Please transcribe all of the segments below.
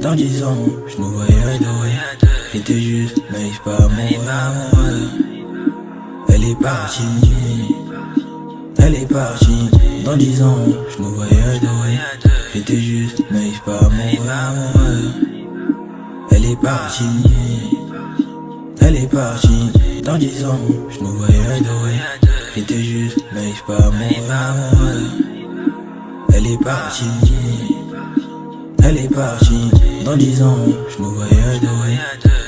Dans 10 ans, je nous voyais à deux. J'étais juste naïf pas amoureux. Elle est partie, elle est partie. Dans 10 ans, je nous voyais à deux. J'étais juste naïf pas amoureux. Elle est partie, elle est partie. Dans 10 ans, je nous voyais à deux. J'étais juste naïf pas amoureux. Elle est partie, elle est partie. Dans 10 ans, je nous voyais à deux.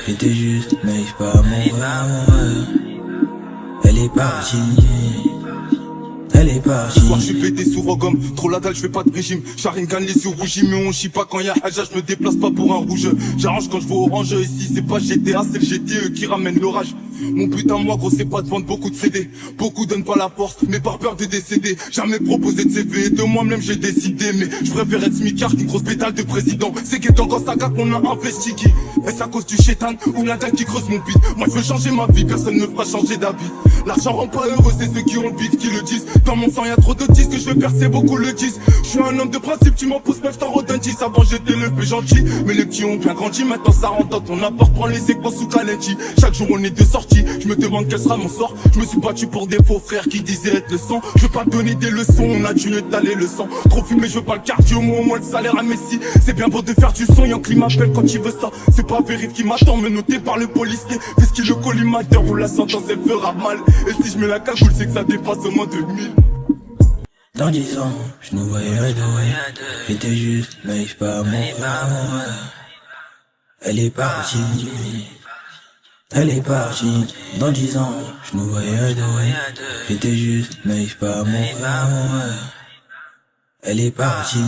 J'étais juste naïf pas amoureux. Elle est partie, elle est partie. Ce soir je suis pété souvent comme trop la dalle, je fais pas de régime. Charine gagne les yeux rougis, mais on chie pas quand y'a Haja, je me déplace pas pour un rouge. J'arrange quand je vais orange, ici c'est pas GTA, c'est le GTE qui ramène l'orage. Mon but à moi gros c'est pas de vendre beaucoup de CD. Beaucoup donnent pas la force, mais par peur de décéder. Jamais proposé de CV, de moi-même j'ai décidé. Mais je préfère être smicard qu'une grosse pétale de président. C'est qu'étant quand ça qu'on a investi qui est-ce à cause du chétan ou la dalle qui creuse mon bide? Moi je veux changer ma vie, personne ne fera changer d'avis. L'argent rend pas heureux, c'est ceux qui ont le bif qui le disent. Dans mon sang y'a trop de disques que je veux percer, beaucoup le disent. Je suis un homme de principe, tu m'en pousses, meuf t'en redonnes 10. Avant j'étais le plus gentil, mais les petits ont bien grandi. Maintenant ça rentre dans ton appart, prends les séquences sous Calenti. Chaque jour on est de sortie, je me demande quel sera mon sort. Je me suis battu pour des faux frères qui disaient être le sang. Je veux pas donner des leçons, on a dû étaler le sang. Trop fumé, je veux pas le cardio, moi au moins le salaire à Messi. C'est bien beau de faire du son, y'a un climat m'appelle quand il veut ça. C'est pas vérif qui m'attend, me noté par le policier. Puisqu'il le collimateur où la sentence elle fera mal. Et si je mets la cagoule, c'est que ça dépasse au moins 2000. Dans 10 ans, je nous voyais à deux. J'étais juste naïf pas amoureux. Elle est partie, elle est partie. Dans 10 ans, je nous voyais à deux. J'étais juste naïf pas amoureux. Elle est partie,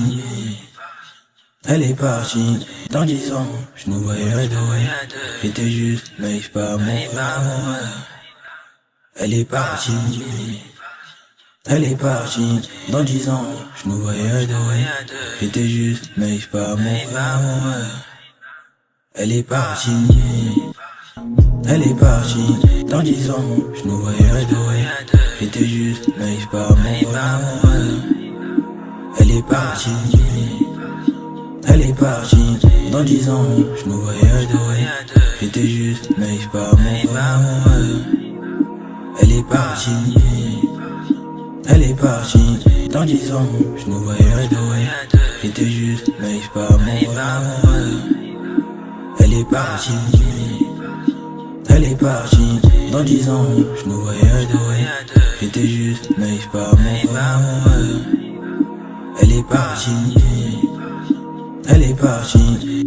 elle est partie. Dans 10 ans, je nous voyais à deux. J'étais juste naïf pas amoureux. Elle est partie, elle est partie. Dans 10 ans, je nous voyais à deux. J'étais juste naïf pas amoureux. Elle est partie, elle est partie. Dans 10 ans, je nous voyais à deux. J'étais juste naïf pas amoureux. Elle est partie, elle est partie. Dans 10 ans, je nous voyais à deux. J'étais juste naïf pas amoureux. Elle est partie, elle est partie. Dans 10 ans, je nous voyais à deux. J'étais juste naïf pas amoureux. Elle est partie, elle est partie. Dans 10 ans, je nous voyais à deux. J'étais juste naïf pas amoureux. Elle est partie, elle est partie.